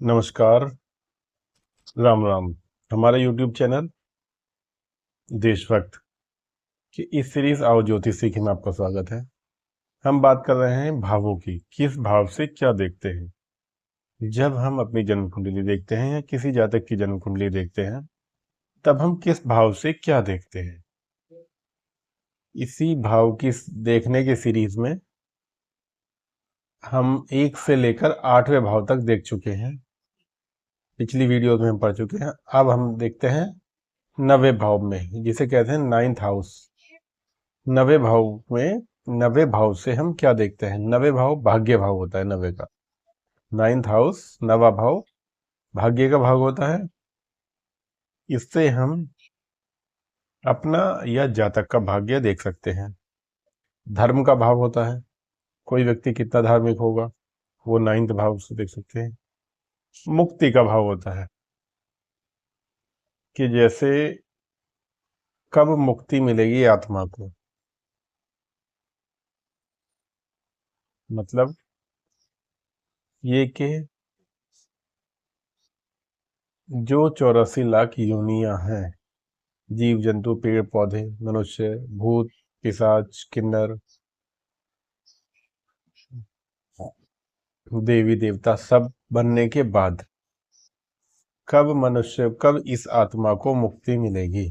नमस्कार, राम राम। हमारे YouTube channel देशभक्त की इस सीरीज आओ ज्योतिष सीखे में आपका स्वागत है। हम बात कर रहे हैं भावों की। किस भाव से क्या देखते हैं। जब हम अपनी जन्म कुंडली देखते हैं या किसी जातक की जन्म कुंडली देखते हैं, तब हम किस भाव से क्या देखते हैं। इसी भाव की देखने की सीरीज में हम 1 से लेकर 8वें भाव तक देख चुके हैं। पिछली वीडियो में हम पढ़ चुके हैं। अब हम देखते हैं 9वें भाव में, जिसे कहते हैं 9th हाउस। 9वें भाव में 9वें भाव से हम क्या देखते हैं। 9वें भाव भाग्य भाव होता है। 9वें का 9th हाउस 9वां भाव भाग्य का भाव होता है। इससे हम अपना या जातक का भाग्य देख सकते हैं। धर्म का भाव होता है, कोई व्यक्ति कितना धार्मिक होगा वो 9th भाव से देख सकते हैं। मुक्ति का भाव होता है कि जैसे कब मुक्ति मिलेगी आत्मा को, मतलब ये कि जो 84 लाख योनियां हैं, जीव जंतु पेड़ पौधे मनुष्य भूत पिशाच किन्नर देवी देवता सब बनने के बाद कब इस आत्मा को मुक्ति मिलेगी,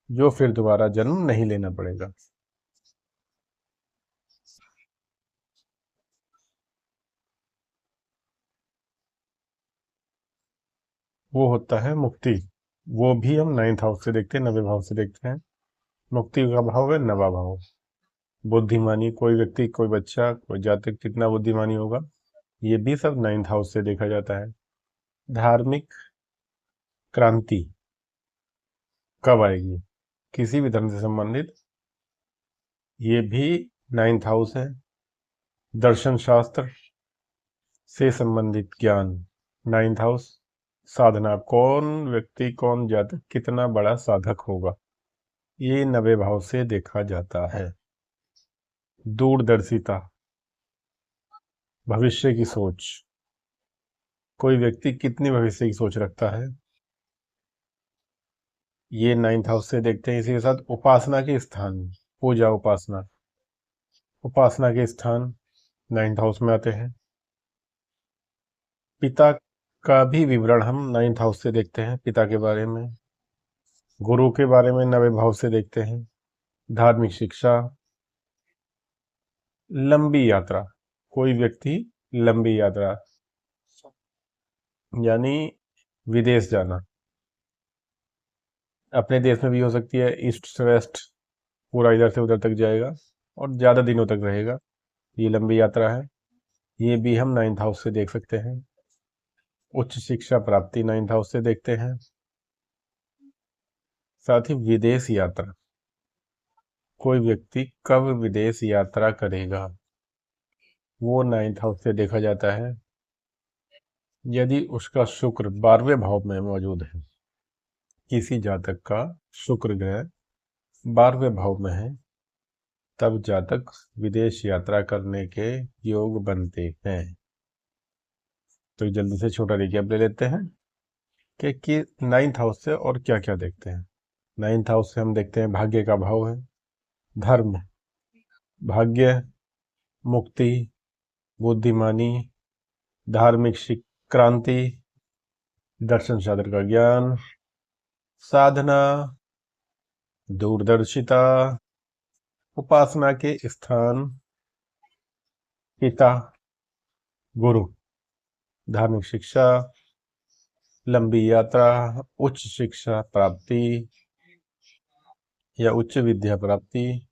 जो फिर दोबारा जन्म नहीं लेना पड़ेगा। वो होता है मुक्ति। वो भी हम 9th हाउस से देखते हैं, 9वें भाव से देखते हैं। मुक्ति का भाव है 9वां भाव। बुद्धिमानी, कोई व्यक्ति कोई बच्चा कोई जातक कितना बुद्धिमानी होगा, ये भी सब 9th हाउस से देखा जाता है। धार्मिक क्रांति कब आएगी, किसी भी धर्म से संबंधित, ये भी 9th हाउस है। दर्शन शास्त्र से संबंधित ज्ञान 9th हाउस। साधना, कौन व्यक्ति कौन जातक कितना बड़ा साधक होगा, ये 9वें भाव से देखा जाता है। दूरदर्शिता, भविष्य की सोच, कोई व्यक्ति कितनी भविष्य की सोच रखता है, ये 9th हाउस से देखते हैं। इसी के साथ उपासना के स्थान, पूजा उपासना के स्थान 9th हाउस में आते हैं। पिता का भी विवरण हम 9th हाउस से देखते हैं। पिता के बारे में, गुरु के बारे में 9वें भाव से देखते हैं। धार्मिक शिक्षा, लंबी यात्रा, कोई व्यक्ति लंबी यात्रा यानी विदेश जाना, अपने देश में भी हो सकती है, ईस्ट से वेस्ट पूरा इधर से उधर तक जाएगा और ज़्यादा दिनों तक रहेगा, ये लंबी यात्रा है। ये भी हम 9th हाउस से देख सकते हैं। उच्च शिक्षा प्राप्ति 9th हाउस से देखते हैं। साथ ही विदेश यात्रा, कोई व्यक्ति कब विदेश यात्रा करेगा, वो 9th हाउस से देखा जाता है। यदि उसका शुक्र 12वें भाव में मौजूद है, किसी जातक का शुक्र ग्रह 12वें भाव में है, तब जातक विदेश यात्रा करने के योग बनते हैं। तो जल्दी से छोटा रिकैप ले लेते हैं कि 9th हाउस से और क्या क्या देखते हैं। 9th हाउस से हम देखते हैं भाग्य का भाव है। धर्म, भाग्य, मुक्ति, बुद्धिमानी, धार्मिक क्रांति, दर्शन शास्त्र का ज्ञान, साधना, दूरदर्शिता, उपासना के स्थान, पिता गुरु, धार्मिक शिक्षा, लंबी यात्रा, उच्च शिक्षा प्राप्ति या उच्च विद्या प्राप्ति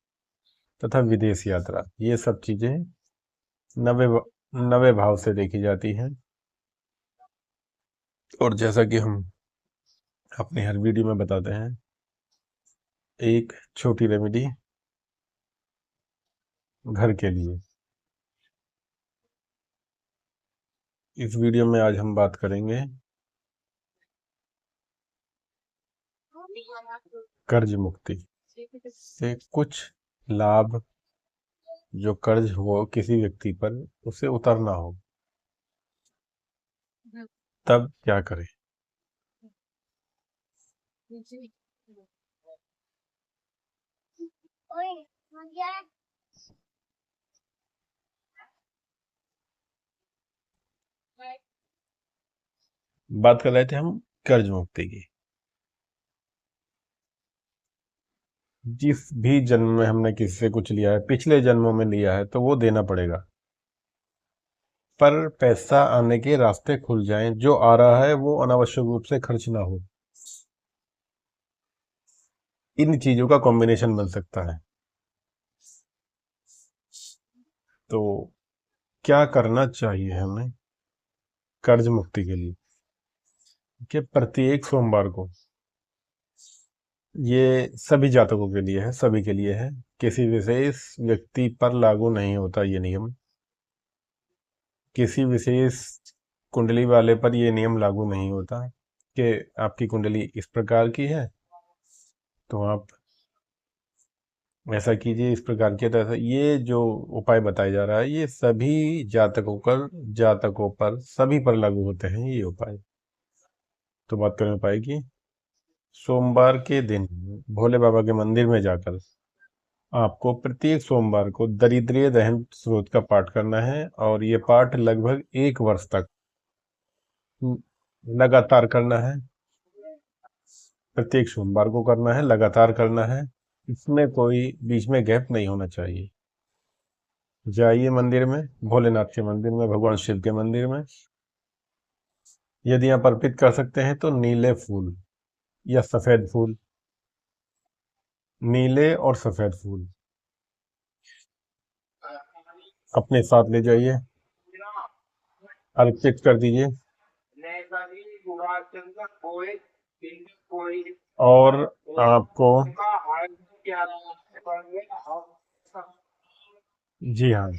तथा विदेश यात्रा, ये सब चीजें 9वें भाव से देखी जाती हैं। और जैसा कि हम अपने हर वीडियो में बताते हैं, एक छोटी रेमेडी घर के लिए। इस वीडियो में आज हम बात करेंगे कर्ज मुक्ति से कुछ लाभ, जो कर्ज हो किसी व्यक्ति पर, उसे उतरना हो। तब क्या करें? बात कर रहे थे हम कर्ज मुक्ति की। जिस भी जन्म में हमने किसी से कुछ लिया है, पिछले जन्मों में लिया है, तो वो देना पड़ेगा। पर पैसा आने के रास्ते खुल जाएं, जो आ रहा है वो अनावश्यक रूप से खर्च ना हो। इन चीजों का कॉम्बिनेशन बन सकता है। तो क्या करना चाहिए हमें कर्ज मुक्ति के लिए? कि प्रत्येक सोमवार को, ये सभी जातकों के लिए है, सभी के लिए है, किसी विशेष व्यक्ति पर लागू नहीं होता ये नियम। किसी विशेष कुंडली वाले पर ये नियम लागू नहीं होता कि आपकी कुंडली इस प्रकार की है तो आप ऐसा कीजिए, इस प्रकार की। तो ये जो उपाय बताया जा रहा है ये सभी जातकों पर सभी पर लागू होते हैं ये उपाय। तो बात करें उपाय की। सोमवार के दिन भोले बाबा के मंदिर में जाकर आपको प्रत्येक सोमवार को दरिद्रीय दहन स्रोत का पाठ करना है, और ये पाठ लगभग 1 वर्ष तक लगातार करना है। प्रत्येक सोमवार को करना है, लगातार करना है, इसमें कोई बीच में गैप नहीं होना चाहिए। जाइए मंदिर में, भोलेनाथ के मंदिर में, भगवान शिव के मंदिर में। यदि आप अर्पित कर सकते हैं तो नीले फूल या सफेद फूल, नीले और सफेद फूल अपने साथ ले जाइए, अर्पित कर दीजिए। और आपको, जी हाँ,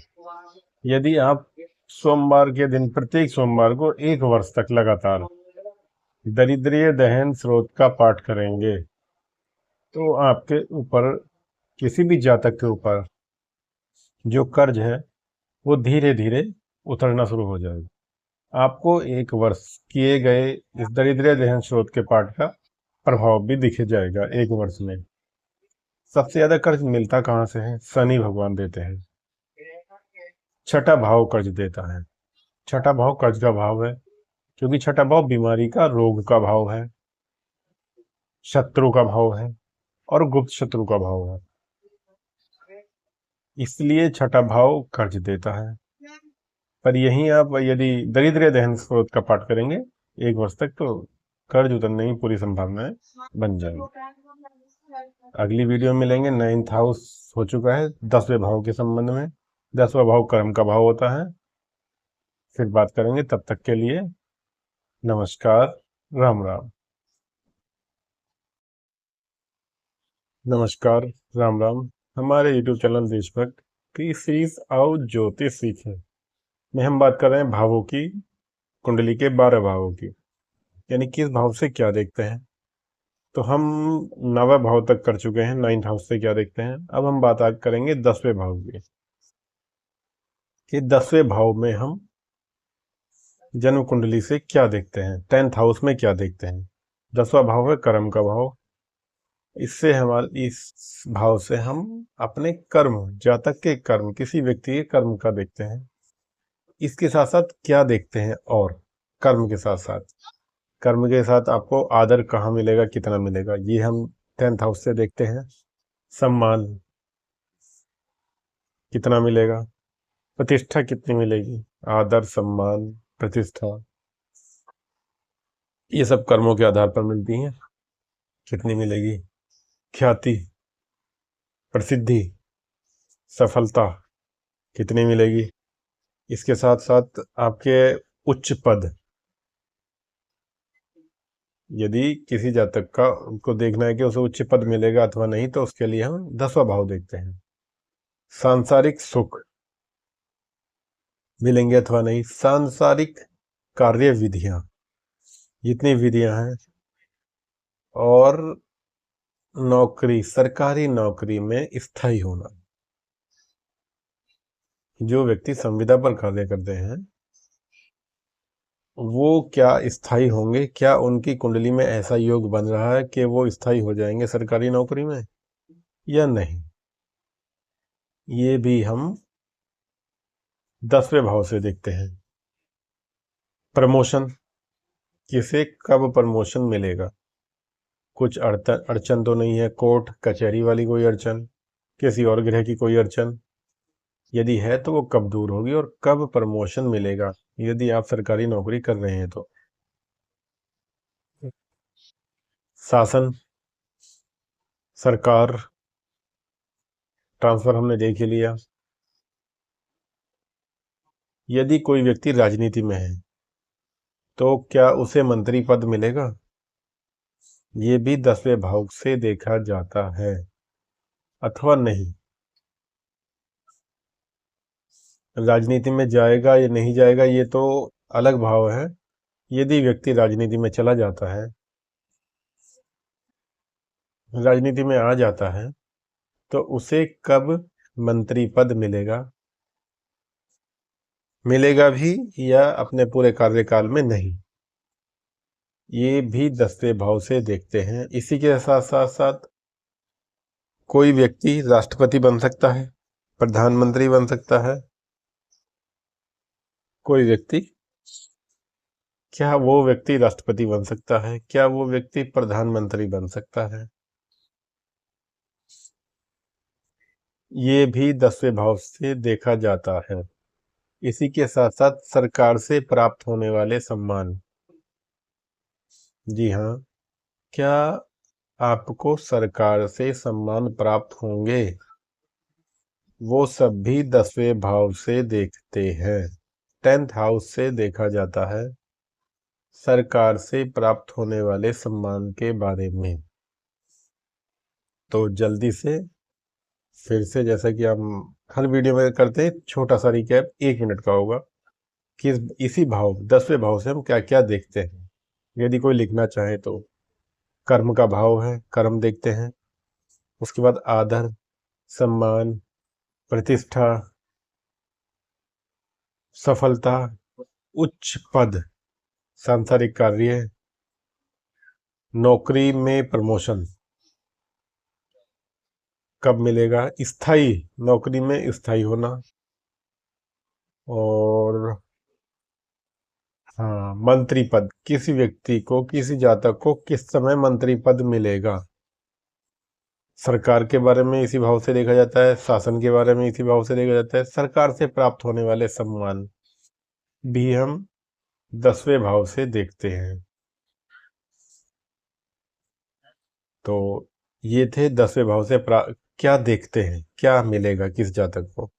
यदि आप सोमवार के दिन प्रत्येक सोमवार को 1 वर्ष तक लगातार दरिद्रीय दहन स्रोत का पाठ करेंगे तो आपके ऊपर, किसी भी जातक के ऊपर जो कर्ज है वो धीरे धीरे उतरना शुरू हो जाएगा। आपको 1 वर्ष किए गए इस दरिद्रीय दहन स्रोत के पाठ का प्रभाव भी दिख जाएगा 1 वर्ष में। सबसे ज्यादा कर्ज मिलता कहाँ से है? शनि भगवान देते हैं। छठा भाव कर्ज देता है। छठा भाव कर्ज का भाव है, क्योंकि छठा भाव बीमारी का, रोग का भाव है, शत्रु का भाव है और गुप्त शत्रु का भाव है, इसलिए छठा भाव कर्ज देता है। पर यहीं आप यदि दरिद्र दहन स्रोत का पाठ करेंगे 1 वर्ष तक तो कर्ज उतरने की पूरी संभावनाएं बन जाएंगी। अगली वीडियो में मिलेंगे। 9th हाउस हो चुका है 10वें भाव के संबंध में। 10वां भाव कर्म का भाव होता है। फिर बात करेंगे, तब तक के लिए नमस्कार, राम राम। नमस्कार, राम राम। हमारे YouTube चैनल देशभक्त की सीरीज आओ ज्योतिष सीखें में हम बात कर रहे हैं भावों की, कुंडली के 12 भावों की, यानी किस भाव से क्या देखते हैं। तो हम 9वें भाव तक कर चुके हैं, 9th हाउस से क्या देखते हैं। अब हम बात आज करेंगे 10वें भाव की, कि 10वें भाव में हम जन्म कुंडली से क्या देखते हैं, 10th हाउस में क्या देखते हैं। 10वां भाव है कर्म का भाव। इससे हमारे इस भाव से हम अपने कर्म, जातक के कर्म, किसी व्यक्ति के कर्म का देखते हैं। इसके साथ साथ क्या देखते हैं, और कर्म के साथ साथ, कर्म के साथ आपको आदर कहाँ मिलेगा, कितना मिलेगा, ये हम 10th हाउस से देखते हैं। सम्मान कितना मिलेगा, प्रतिष्ठा कितनी मिलेगी, आदर, सम्मान, प्रतिष्ठा, ये सब कर्मों के आधार पर मिलती हैं। कितनी मिलेगी, ख्याति, प्रसिद्धि, सफलता कितनी मिलेगी। इसके साथ साथ आपके उच्च पद, यदि किसी जातक का को देखना है कि उसे उच्च पद मिलेगा अथवा नहीं, तो उसके लिए हम 10वां भाव देखते हैं। सांसारिक सुख मिलेंगे अथवा नहीं, सांसारिक कार्य विधियां, जितनी विधियां हैं, और नौकरी, सरकारी नौकरी में स्थायी होना। जो व्यक्ति संविदा पर कार्य करते हैं वो क्या स्थायी होंगे? क्या उनकी कुंडली में ऐसा योग बन रहा है कि वो स्थायी हो जाएंगे सरकारी नौकरी में या नहीं? ये भी हम 10वें भाव से देखते हैं। प्रमोशन, किसे कब प्रमोशन मिलेगा? कुछ अड़चन तो नहीं है, कोर्ट कचहरी वाली कोई अड़चन, किसी और ग्रह की कोई अड़चन? यदि है तो वो कब दूर होगी और कब प्रमोशन मिलेगा यदि आप सरकारी नौकरी कर रहे हैं तो? शासन, सरकार, ट्रांसफर हमने देख ही लिया। यदि कोई व्यक्ति राजनीति में है तो क्या उसे मंत्री पद मिलेगा? ये भी 10वें भाव से देखा जाता है अथवा नहीं? राजनीति में जाएगा या नहीं जाएगा ये तो अलग भाव है। यदि व्यक्ति राजनीति में चला जाता है, राजनीति में आ जाता है, तो उसे कब मंत्री पद मिलेगा? मिलेगा भी या अपने पूरे कार्यकाल में नहीं? ये भी 10वें भाव से देखते हैं। इसी के साथ साथ साथ कोई व्यक्ति राष्ट्रपति बन सकता है, प्रधानमंत्री बन सकता है। कोई व्यक्ति, क्या वो व्यक्ति राष्ट्रपति बन सकता है? क्या वो व्यक्ति प्रधानमंत्री बन सकता है? ये भी 10वें भाव से देखा जाता है। इसी के साथ साथ सरकार से प्राप्त होने वाले सम्मान। जी हाँ, क्या आपको सरकार से सम्मान प्राप्त होंगे? वो सब भी 10वें भाव से देखते हैं। 10th हाउस से देखा जाता है सरकार से प्राप्त होने वाले सम्मान के बारे में। तो जल्दी से फिर से, जैसा कि हम हर वीडियो में करते हैं, छोटा सा रिकैप 1 मिनट का होगा कि इसी भाव 10वें भाव से हम क्या क्या देखते हैं। यदि कोई लिखना चाहे तो कर्म का भाव है, कर्म देखते हैं। उसके बाद आदर, सम्मान, प्रतिष्ठा, सफलता, उच्च पद, सांसारिक कार्य, नौकरी में प्रमोशन कब मिलेगा, स्थायी नौकरी में स्थायी होना, और हाँ, मंत्री पद, किसी व्यक्ति को, किसी जातक को किस समय मंत्री पद मिलेगा। सरकार के बारे में इसी भाव से देखा जाता है, शासन के बारे में इसी भाव से देखा जाता है, सरकार से प्राप्त होने वाले सम्मान भी हम 10वें भाव से देखते हैं। तो ये थे 10वें भाव से क्या देखते हैं, क्या मिलेगा किस जातक को।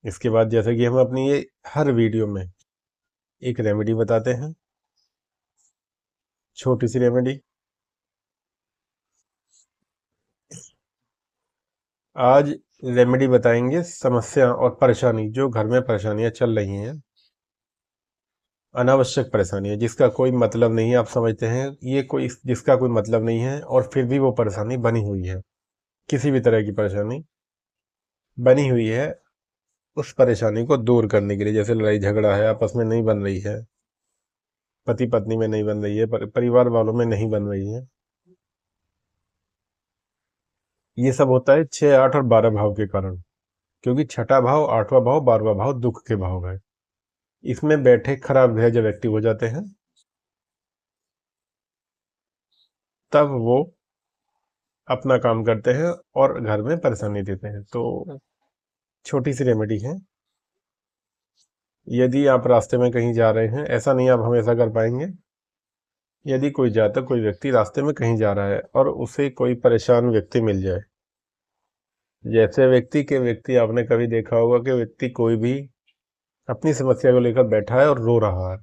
इसके बाद जैसे कि हम अपनी ये हर वीडियो में एक रेमेडी बताते हैं, छोटी सी रेमेडी। आज रेमेडी बताएंगे समस्या और परेशानी, जो घर में परेशानियां चल रही हैं, अनावश्यक परेशानियां जिसका कोई मतलब नहीं है। आप समझते हैं ये कोई, जिसका कोई मतलब नहीं है और फिर भी वो परेशानी बनी हुई है। किसी भी तरह की परेशानी बनी हुई है, उस परेशानी को दूर करने के लिए, जैसे लड़ाई झगड़ा है, आपस में नहीं बन रही है, पति पत्नी में नहीं बन रही है, परिवार वालों में नहीं बन रही है, ये सब होता है 6, 8 और 12 भाव के कारण। क्योंकि छठा भाव, 8वां भाव, 12वां भाव दुख के भाव है। इसमें बैठे खराब ग्रह जब एक्टिव हो जाते हैं, तब वो अपना काम करते हैं और घर में परेशानी देते हैं। तो छोटी सी रेमेडी है। यदि आप रास्ते में कहीं जा रहे हैं, ऐसा नहीं आप हमेशा कर पाएंगे, यदि कोई जातक, कोई व्यक्ति रास्ते में कहीं जा रहा है और उसे कोई परेशान व्यक्ति मिल जाए, जैसे व्यक्ति आपने कभी देखा होगा कि व्यक्ति कोई भी अपनी समस्या को लेकर बैठा है और रो रहा है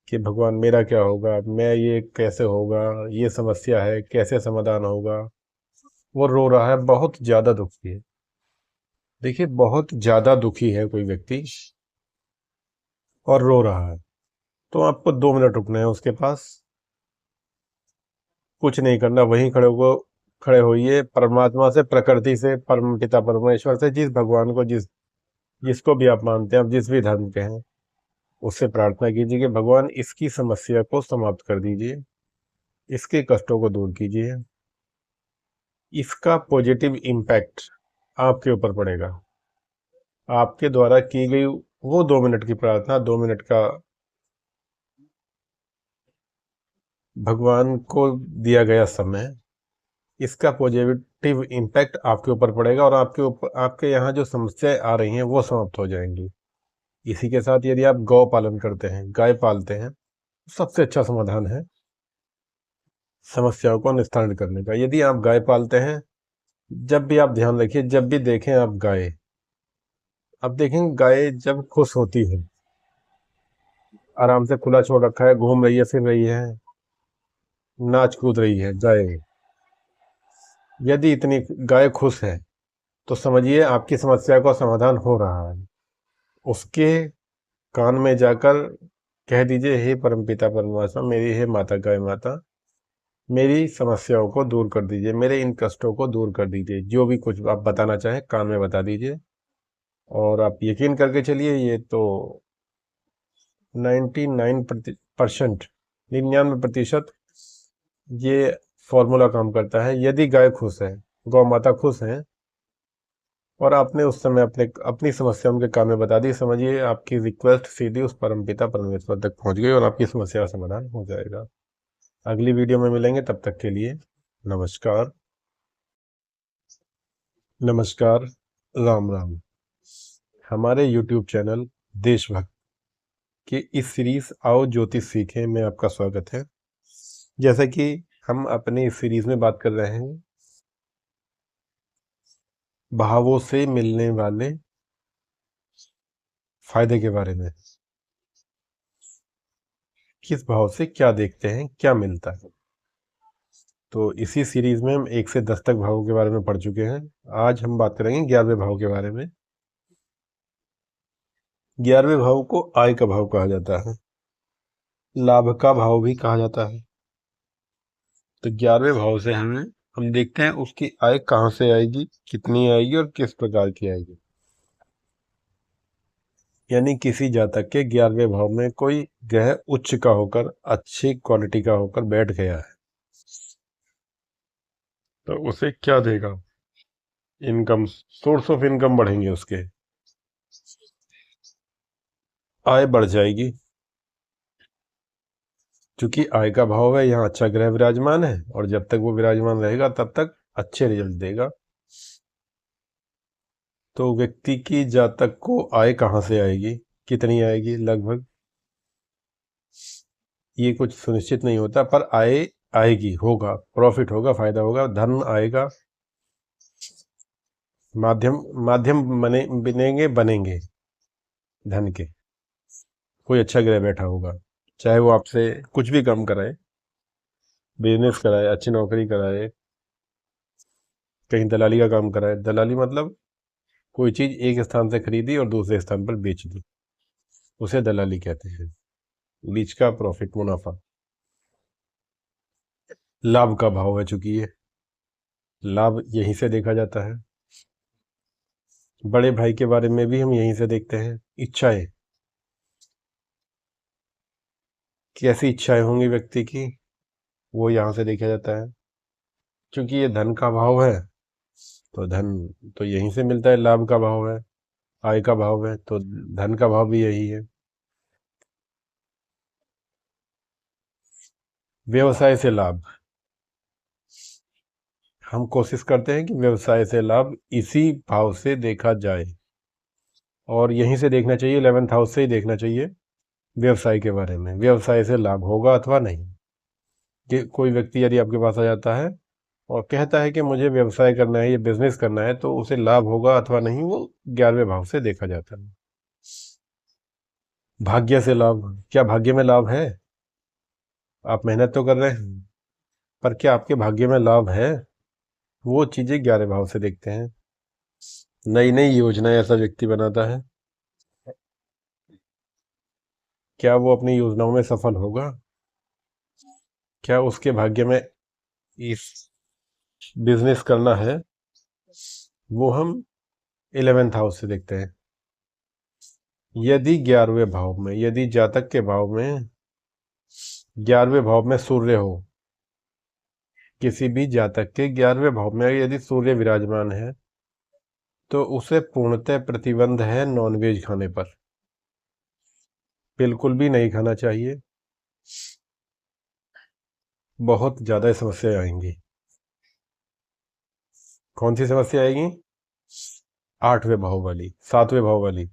कि भगवान मेरा क्या होगा, मैं ये कैसे होगा, ये समस्या है, कैसे समाधान होगा। वो रो रहा है, बहुत ज्यादा दुखी है। देखिए, बहुत ज्यादा दुखी है कोई व्यक्ति और रो रहा है, तो आपको 2 मिनट रुकना है उसके पास, कुछ नहीं करना, वहीं खड़े होइए, परमात्मा से, प्रकृति से, परम पिता परमेश्वर से, जिस भगवान को, जिसको भी आप मानते हैं, आप जिस भी धर्म के हैं, उससे प्रार्थना कीजिए कि भगवान इसकी समस्या को समाप्त कर दीजिए, इसके कष्टों को दूर कीजिए, इसका पॉजिटिव इम्पैक्ट आपके ऊपर पड़ेगा। आपके द्वारा की गई वो 2 मिनट की प्रार्थना, 2 मिनट का भगवान को दिया गया समय, इसका पॉजिटिव इम्पैक्ट आपके ऊपर पड़ेगा और आपके यहाँ जो समस्याएं आ रही हैं वो समाप्त हो जाएंगी। इसी के साथ यदि आप गौ पालन करते हैं, गाय पालते हैं, सबसे अच्छा समाधान है समस्याओं को निस्तारण करने का। यदि आप गाय पालते हैं, जब भी आप ध्यान रखिए, जब भी देखें आप गाय, अब देखें गाय जब खुश होती है, आराम से खुला छोड़ रखा है, घूम रही है, फिर रही है, नाच कूद रही है गाय, यदि इतनी गाय खुश है तो समझिए आपकी समस्या का समाधान हो रहा है। उसके कान में जाकर कह दीजिए, हे परमपिता परमात्मा, मेरी हे माता गाय माता, मेरी समस्याओं को दूर कर दीजिए, मेरे इन कष्टों को दूर कर दीजिए। जो भी कुछ आप बताना चाहें कान में बता दीजिए। और आप यकीन करके चलिए, ये तो 99% 99% ये फॉर्मूला काम करता है। यदि गाय खुश है, गौ माता खुश है, और आपने उस समय अपनी समस्या उनके कान में बता दी, समझिए आपकी रिक्वेस्ट सीधी उस परमपिता परमेश्वर तक पहुंच गई और आपकी समस्या का समाधान हो जाएगा। अगली वीडियो में मिलेंगे, तब तक के लिए नमस्कार। नमस्कार, राम राम। हमारे YouTube चैनल देशभक्त के इस सीरीज आओ ज्योतिष सीखें में आपका स्वागत है। जैसा कि हम अपने इस सीरीज में बात कर रहे हैं भावों से मिलने वाले फायदे के बारे में, किस भाव से क्या देखते हैं, क्या मिलता है। तो इसी सीरीज में हम 1 से 10 तक भावों के बारे में पढ़ चुके हैं। आज हम बात करेंगे 11वें भाव के बारे में। 11वें भाव को आय का भाव कहा जाता है, लाभ का भाव भी कहा जाता है। तो 11वें भाव से हम देखते हैं उसकी आय कहाँ से आएगी, कितनी आएगी और किस प्रकार की आएगी। यानी किसी जातक के 11वें भाव में कोई ग्रह उच्च का होकर, अच्छी क्वालिटी का होकर बैठ गया है, तो उसे क्या देगा? इनकम, सोर्स ऑफ इनकम बढ़ेंगे, उसके आय बढ़ जाएगी। क्योंकि आय का भाव है, यहाँ अच्छा ग्रह विराजमान है, और जब तक वो विराजमान रहेगा तब तक अच्छे रिजल्ट देगा। तो व्यक्ति की जातक को आय कहाँ से आएगी, कितनी आएगी, लगभग ये कुछ सुनिश्चित नहीं होता, पर आय आएगी, होगा, प्रॉफिट होगा, फायदा होगा, धन आएगा। माध्यम माध्यम बनेंगे धन के। कोई अच्छा ग्रह बैठा होगा, चाहे वो आपसे कुछ भी कम कराए, बिजनेस कराए, अच्छी नौकरी कराए, कहीं दलाली का काम कराए। दलाली मतलब कोई चीज एक स्थान से खरीदी और दूसरे स्थान पर बेच दी, उसे दलाली कहते हैं। बीच का प्रॉफिट, मुनाफा। लाभ का भाव है, चूंकि ये लाभ यहीं से देखा जाता है। बड़े भाई के बारे में भी हम यहीं से देखते हैं। इच्छाएं, कैसी इच्छाएं होंगी व्यक्ति की, वो यहाँ से देखा जाता है। क्योंकि ये धन का भाव है, तो धन तो यहीं से मिलता है। लाभ का भाव है, आय का भाव है, तो धन का भाव भी यही है। व्यवसाय से लाभ, हम कोशिश करते हैं कि व्यवसाय से लाभ इसी भाव से देखा जाए, और यहीं से देखना चाहिए, 11th हाउस से ही देखना चाहिए व्यवसाय के बारे में। व्यवसाय से लाभ होगा अथवा नहीं। कि कोई व्यक्ति यदि आपके पास आ जाता है और कहता है कि मुझे व्यवसाय करना है, ये बिजनेस करना है, तो उसे लाभ होगा अथवा नहीं, वो 11वें भाव से देखा जाता है। भाग्य से लाभ, क्या भाग्य में लाभ है? आप मेहनत तो कर रहे हैं, पर क्या आपके भाग्य में लाभ है? वो चीजें 11वें भाव से देखते हैं। नई नई योजनाएं ऐसा व्यक्ति बनाता है, क्या वो अपनी योजनाओं में सफल होगा? क्या उसके भाग्य में इस बिजनेस करना है? वो हम 11th हाउस से देखते हैं। यदि 11वें भाव में, यदि जातक के भाव में 11वें भाव में सूर्य हो, किसी भी जातक के 11वें भाव में यदि सूर्य विराजमान है, तो उसे पूर्णतः प्रतिबंध है नॉनवेज खाने पर। बिल्कुल भी नहीं खाना चाहिए, बहुत ज्यादा समस्या आएंगी। कौन सी समस्या आएगी? 8वें भाव वाली, 7वें भाव वाली,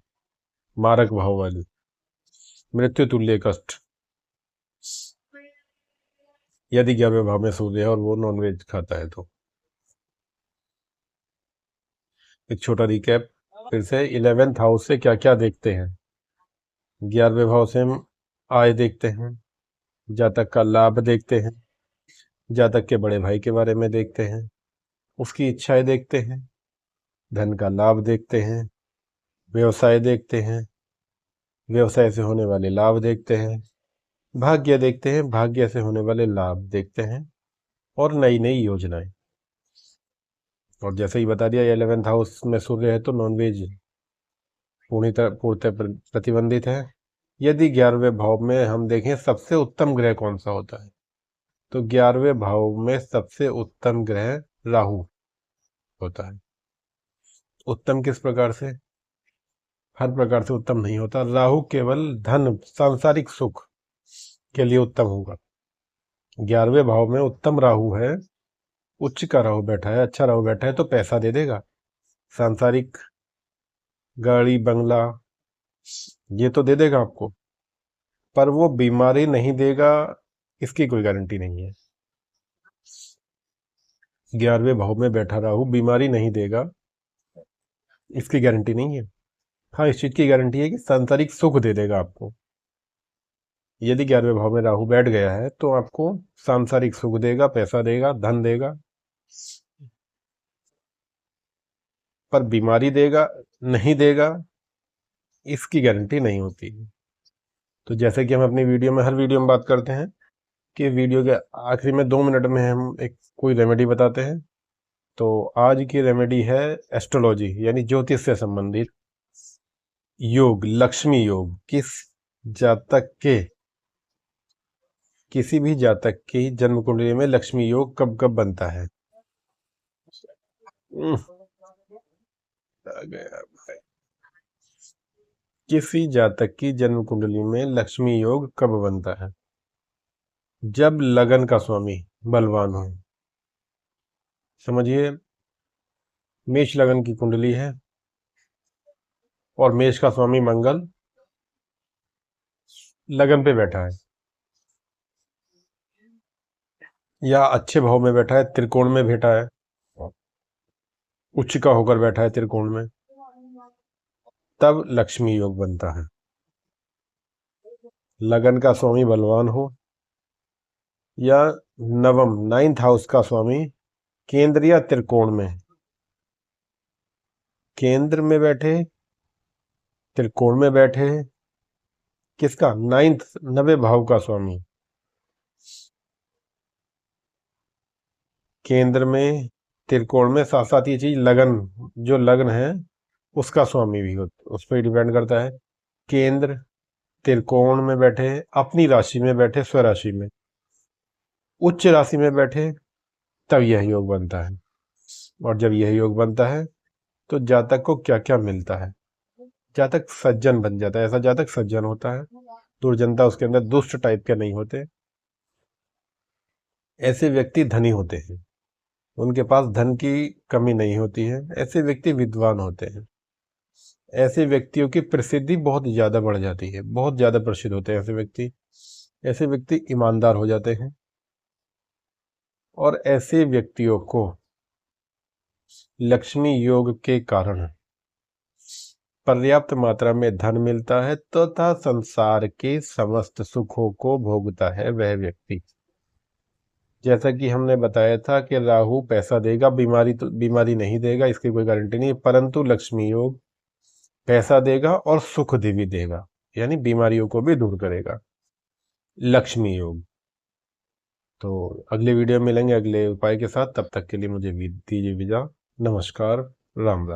मारक भाव वाली, मृत्यु तुल्य कष्ट। यदि 11वें भाव में सूर्य है और वो नॉनवेज खाता है तो। एक छोटा रिकैप फिर से, 11th हाउस से क्या क्या देखते हैं? 11वें भाव से हम आय देखते हैं, जातक का लाभ देखते हैं, जातक के बड़े भाई के बारे में देखते हैं, उसकी इच्छाएं देखते हैं, धन का लाभ देखते हैं, व्यवसाय देखते हैं, व्यवसाय से होने वाले लाभ देखते हैं, भाग्य देखते हैं, भाग्य से होने वाले लाभ देखते हैं, और नई नई योजनाएं। और जैसे ही बता दिया 11th हाउस में सूर्य है तो नॉनवेज पूर्णतः प्रतिबंधित है। यदि 11वें भाव में हम देखें सबसे उत्तम ग्रह कौन सा होता है, तो 11वें भाव में सबसे उत्तम ग्रह राहु होता है। उत्तम किस प्रकार से? हर प्रकार से उत्तम नहीं होता। राहु केवल धन, सांसारिक सुख के लिए उत्तम होगा। 11वें भाव में उत्तम राहु है, उच्च का राहु बैठा है, अच्छा राहु बैठा है तो पैसा दे देगा, सांसारिक गाड़ी बंगला ये तो दे देगा आपको, पर वो बीमारी नहीं देगा, इसकी कोई गारंटी नहीं है। 11वें भाव में बैठा राहु बीमारी नहीं देगा, इसकी गारंटी नहीं है। हाँ, इस चीज की गारंटी है कि सांसारिक सुख दे देगा आपको। यदि 11वें भाव में राहु बैठ गया है तो आपको सांसारिक सुख देगा, पैसा देगा, धन देगा, पर बीमारी देगा नहीं देगा, इसकी गारंटी नहीं होती। तो जैसे कि हम अपनी वीडियो में, हर वीडियो में बात करते हैं कि वीडियो के आखिरी में 2 मिनट में हम एक कोई रेमेडी बताते हैं। तो आज की रेमेडी है एस्ट्रोलॉजी यानी ज्योतिष से संबंधित योग, लक्ष्मी योग। जातक के किसी भी जातक की जन्म कुंडली में लक्ष्मी योग कब कब बनता है? आ गया भाई। किसी जातक की जन्म कुंडली में लक्ष्मी योग कब बनता है? जब लगन का स्वामी बलवान हो। समझिए, मेष लगन की कुंडली है और मेष का स्वामी मंगल लगन पे बैठा है, या अच्छे भाव में बैठा है, त्रिकोण में बैठा है, उच्च का होकर बैठा है त्रिकोण में, तब लक्ष्मी योग बनता है। लगन का स्वामी बलवान हो, या नवम 9th हाउस का स्वामी केंद्र या त्रिकोण में, केंद्र में बैठे, त्रिकोण में बैठे, किसका? 9वें भाव का स्वामी केंद्र में, त्रिकोण में, साथ साथ ये चीज लगन, जो लग्न है उसका स्वामी भी होता, उस पर डिपेंड करता है। केंद्र त्रिकोण में बैठे, अपनी राशि में बैठे, स्वराशि में, उच्च राशि में बैठे, तब यह योग बनता है। और जब यह योग बनता है तो जातक को क्या क्या मिलता है? जातक सज्जन बन जाता है, ऐसा जातक सज्जन होता है, दुर्जनता उसके अंदर, दुष्ट टाइप के नहीं होते, ऐसे व्यक्ति धनी होते हैं, उनके पास धन की कमी नहीं होती है, ऐसे व्यक्ति विद्वान होते हैं, ऐसे व्यक्तियों की प्रसिद्धि बहुत ज्यादा बढ़ जाती है, बहुत ज्यादा प्रसिद्ध होते हैं ऐसे व्यक्ति, ऐसे व्यक्ति ईमानदार हो जाते हैं, और ऐसे व्यक्तियों को लक्ष्मी योग के कारण पर्याप्त मात्रा में धन मिलता है तथा संसार के समस्त सुखों को भोगता है वह व्यक्ति। जैसा कि हमने बताया था कि राहु पैसा देगा, बीमारी नहीं देगा, इसकी कोई गारंटी नहीं, परंतु लक्ष्मी योग पैसा देगा और सुख भी देगा, यानी बीमारियों को भी दूर करेगा लक्ष्मी योग। तो अगले वीडियो में मिलेंगे अगले उपाय के साथ, तब तक के लिए मुझे दीजिए विदा। नमस्कार, राम राम।